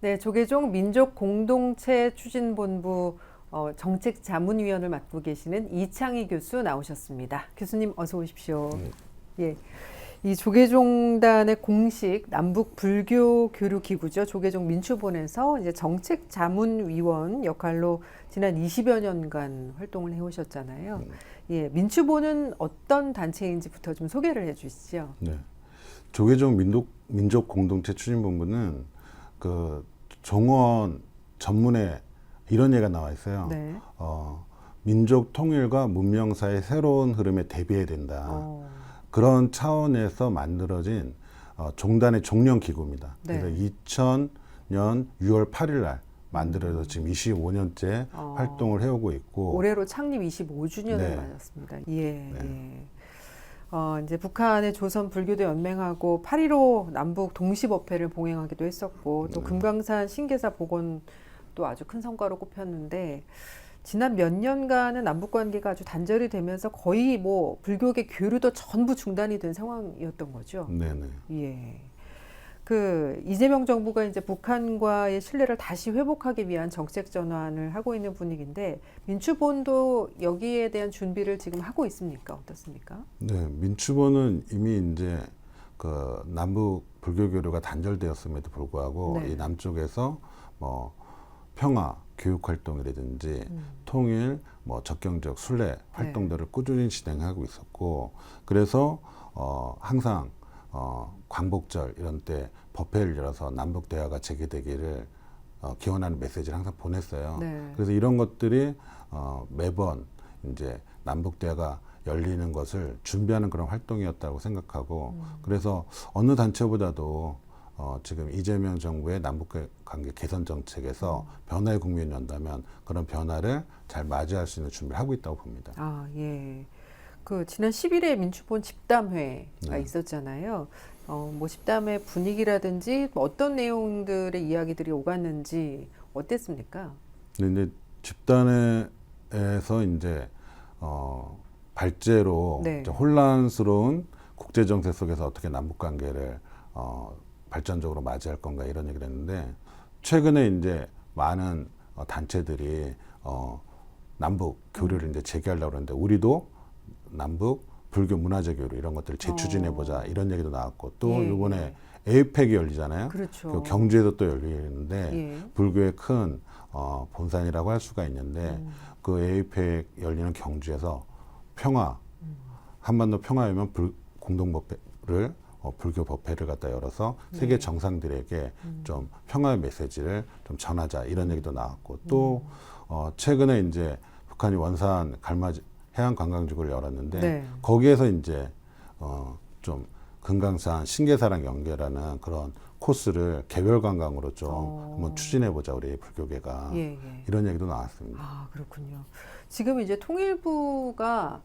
네, 조계종 민족공동체 추진본부 정책자문위원을 맡고 계시는 이창희 교수 나오셨습니다. 교수님 어서 오십시오. 예, 이 조계종단의 공식 남북 불교 교류 기구죠. 조계종 민추본에서 이제 정책자문위원 역할로 지난 20여 년간 활동을 해오셨잖아요. 예, 민추본은 어떤 단체인지부터 좀 소개를 해주시죠. 네. 조계종 민족공동체 추진본부는 그 정원 전문에 이런 얘기가 나와 있어요. 네. 민족 통일과 문명사의 새로운 흐름에 대비해야 된다. 그런 차원에서 만들어진 종단의 종령 기구입니다. 네. 그래서 2000년 6월 8일 날 만들어서 지금 25년째 활동을 해오고 있고 올해로 창립 25주년을 네. 맞았습니다. 예, 네. 예. 이제 북한의 조선 불교도 연맹하고 8.15 남북 동시법회를 봉행하기도 했었고 또 금강산 신계사 복원도 아주 큰 성과로 꼽혔는데 지난 몇 년간은 남북 관계가 아주 단절이 되면서 거의 뭐 불교계 교류도 전부 중단이 된 상황이었던 거죠. 네네. 예. 그 이재명 정부가 이제 북한과의 신뢰를 다시 회복하기 위한 정책 전환을 하고 있는 분위기인데 민추본도 여기에 대한 준비를 지금 하고 있습니까? 어떻습니까? 네, 민추본은 이미 이제 그 남북 불교 교류가 단절되었음에도 불구하고 네. 이 남쪽에서 뭐 평화 교육 활동이라든지 통일 뭐 적경적 순례 활동들을 꾸준히 진행하고 있었고 그래서 항상 광복절 이런 때 법회를 열어서 남북 대화가 재개되기를 기원하는 메시지를 항상 보냈어요. 네. 그래서 이런 것들이 매번 이제 남북 대화가 열리는 것을 준비하는 그런 활동이었다고 생각하고 그래서 어느 단체보다도 지금 이재명 정부의 남북 관계 개선 정책에서 변화의 국면이 온다면 그런 변화를 잘 맞이할 수 있는 준비를 하고 있다고 봅니다. 아, 예. 그 지난 10일에 민추본 집담회가 네. 있었잖아요. 뭐 집담회 분위기라든지 뭐 어떤 내용들의 이야기들이 오갔는지 어땠습니까? 근데 이제 집단에서 이제 발제로 네. 이제 혼란스러운 국제 정세 속에서 어떻게 남북 관계를 발전적으로 맞이할 건가 이런 얘기를 했는데 최근에 이제 많은 단체들이 남북 교류를 이제 재개하려고 하는데 우리도 남북 불교 문화재 교류 이런 것들을 재추진해 보자 이런 얘기도 나왔고 또 예, 이번에 에이펙이 열리잖아요. 그렇죠. 그 경주에서 또 열리는데 예. 불교의 큰 본산이라고 할 수가 있는데 그 에이펙 열리는 경주에서 평화 한반도 평화위원 공동법회를 불교 법회를 갖다 열어서 세계 정상들에게 좀 평화의 메시지를 좀 전하자 이런 얘기도 나왔고 또 최근에 이제 북한이 원산 갈마지 해양 관광지구를 열었는데 네. 거기에서 이제 좀 금강산 신계사랑 연결하는 그런 코스를 개별 관광으로 좀 한번 추진해 보자 우리 불교계가 예, 예. 이런 얘기도 나왔습니다. 아, 그렇군요. 지금 이제 통일부가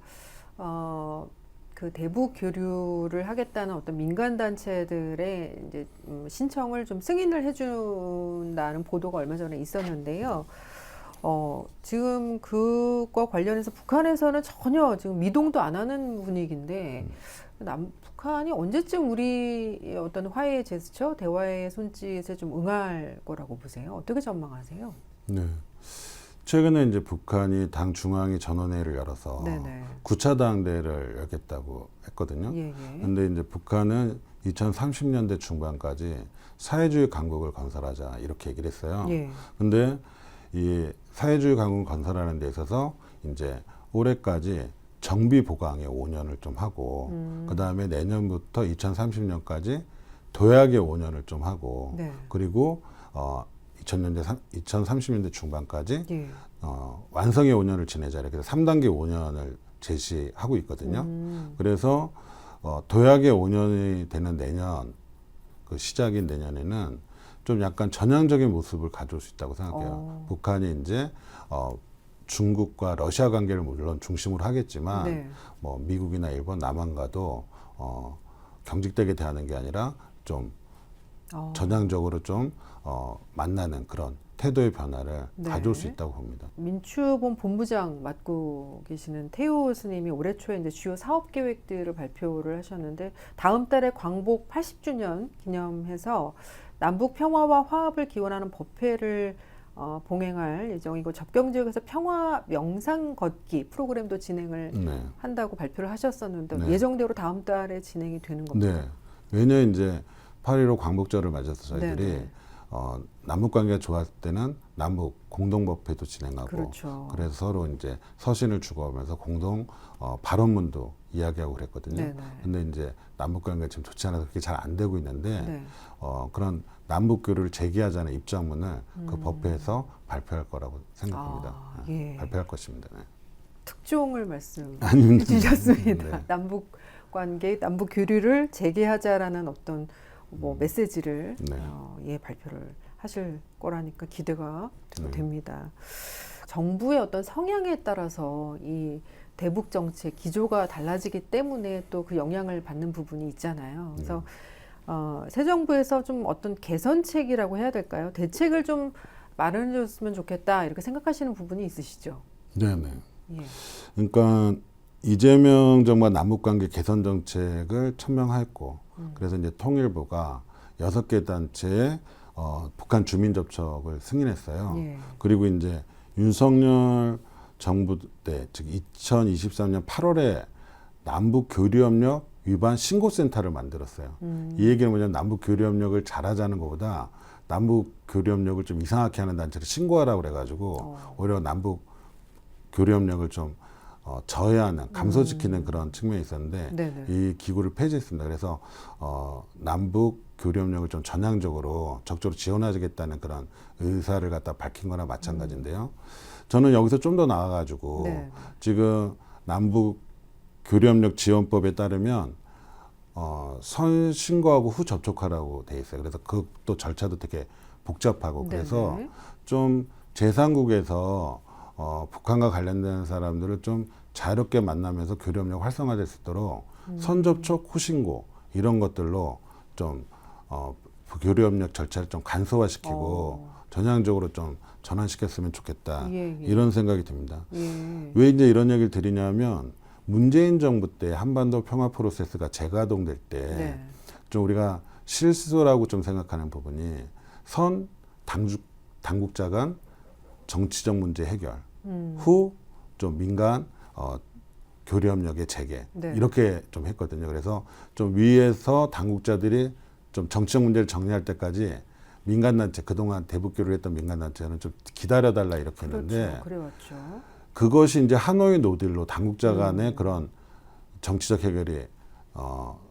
그 대북 교류를 하겠다는 어떤 민간 단체들의 이제 신청을 좀 승인을 해준다는 보도가 얼마 전에 있었는데요. 지금 그과 관련해서 북한에서는 전혀 지금 미동도 안 하는 분위기인데 북한이 언제쯤 우리의 어떤 화해의 제스처, 대화의 손짓에 좀 응할 거라고 보세요? 어떻게 전망하세요? 네. 최근에 이제 북한이 당 중앙위 전원회의를 열어서 네네. 9차 당대를 열겠다고 했거든요. 예, 예. 근데 이제 북한은 2030년대 중반까지 사회주의 강국을 건설하자 이렇게 얘기를 했어요. 예. 근데 이 사회주의 강국을 건설하는 데 있어서 이제 올해까지 정비 보강에 5년을 좀 하고 그다음에 내년부터 2030년까지 도약의 5년을 좀 하고 네. 그리고 2030년대 중반까지 예. 완성의 5년을 지내자 이렇게 3단계 5년을 제시하고 있거든요. 그래서 도약의 5년이 되는 내년 그 시작인 내년에는 좀 약간 전향적인 모습을 가져올 수 있다고 생각해요. 북한이 이제 중국과 러시아 관계를 물론 중심으로 하겠지만 네. 뭐 미국이나 일본, 남한과도 경직되게 대하는 게 아니라 좀 전향적으로 좀 만나는 그런 태도의 변화를 네. 가져올 수 있다고 봅니다. 민추본 본부장 맡고 계시는 태호 스님이 올해 초에 이제 주요 사업 계획들을 발표를 하셨는데 다음 달에 광복 80주년 기념해서 남북 평화와 화합을 기원하는 법회를 봉행할 예정이고 접경 지역에서 평화 명상 걷기 프로그램도 진행을 네. 한다고 발표를 하셨었는데 네. 예정대로 다음 달에 진행이 되는 겁니다. 네. 매년 이제 8.15 광복절을 맞아서 저희들이 네네. 남북 관계가 좋았을 때는 남북 공동법회도 진행하고 그렇죠. 그래서 서로 이제 서신을 주고하면서 공동 발언문도 이야기하고 그랬거든요. 네네. 근데 이제 남북 관계가 지금 좋지 않아서 그게 잘 안 되고 있는데 네. 그런 남북 교류를 재개하자는 입장문을 그 법회에서 발표할 거라고 생각합니다. 아, 예. 발표할 것입니다. 네. 특종을 말씀해 아닙니다. 주셨습니다. 네. 남북 관계, 남북 교류를 재개하자라는 어떤 뭐 메시지를 네. 발표를 하실 거라니까 기대가 네. 됩니다. 정부의 어떤 성향에 따라서 이 대북 정책 기조가 달라지기 때문에 또 그 영향을 받는 부분이 있잖아요. 그래서 새 정부에서 좀 어떤 개선책이라고 해야 될까요? 대책을 좀 마련해줬으면 좋겠다 이렇게 생각하시는 부분이 있으시죠? 네네. 예. 그러니까 이재명 정부가 남북관계 개선 정책을 천명했고 그래서 이제 통일부가 6개 단체에 북한 주민 접촉을 승인했어요. 예. 그리고 이제 윤석열 정부 때, 즉 2023년 8월에 남북 교류협력 위반 신고센터를 만들었어요. 이 얘기는 뭐냐면 남북 교류협력을 잘하자는 것보다 남북 교류협력을 좀 이상하게 하는 단체를 신고하라고 그래가지고 오히려 남북 교류협력을 좀 저해하는, 감소시키는 그런 측면이 있었는데 네네. 이 기구를 폐지했습니다. 그래서 남북 교류협력을 좀 전향적으로 적극적으로 지원하겠다는 그런 의사를 갖다 밝힌 거나 마찬가지인데요. 저는 여기서 좀 더 나아가지고 네. 지금 남북 교류협력 지원법에 따르면 선 신고하고 후 접촉하라고 돼 있어요. 그래서 그것도 절차도 되게 복잡하고 그래서 네네. 좀 제3국에서 북한과 관련된 사람들을 좀 자유롭게 만나면서 교류협력 활성화될 수 있도록 선접촉, 후신고 이런 것들로 좀 교류협력 절차를 좀 간소화시키고 전향적으로 좀 전환시켰으면 좋겠다. 예, 예. 이런 생각이 듭니다. 예. 왜 이제 이런 얘기를 드리냐면 문재인 정부 때 한반도 평화 프로세스가 재가동될 때 네. 좀 우리가 실수라고 좀 생각하는 부분이 선 당국자 간 정치적 문제 해결 후 좀 민간 교류협력의 재개 네. 이렇게 좀 했거든요. 그래서 좀 위에서 당국자들이 좀 정치적 문제를 정리할 때까지 민간단체 그동안 대북 교류를 했던 민간단체는 좀 기다려달라 이렇게 했는데 그렇죠. 그래왔죠. 그것이 이제 하노이 노딜로 당국자 간의 그런 정치적 해결이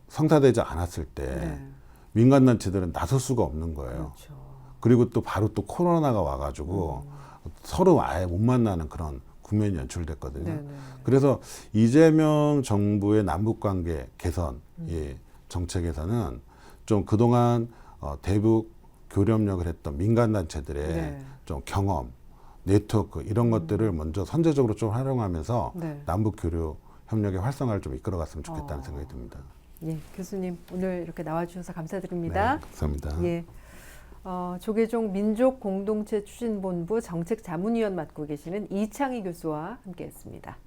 성사되지 않았을 때 네. 민간단체들은 나설 수가 없는 거예요. 그렇죠. 그리고 또 바로 또 코로나가 와가지고 서로 아예 못 만나는 그런 국면이 연출됐거든요. 네네. 그래서 이재명 정부의 남북관계 개선 이 정책에서는 좀 그동안 대북 교류협력을 했던 민간단체들의 네. 좀 경험, 네트워크 이런 것들을 먼저 선제적으로 좀 활용하면서 네. 남북 교류 협력의 활성화를 좀 이끌어갔으면 좋겠다는 생각이 듭니다. 예, 교수님 오늘 이렇게 나와주셔서 네, 감사드립니다. 감사합니다. 예, 조계종 민족공동체 추진본부 정책자문위원 맡고 계시는 이창희 교수와 함께했습니다.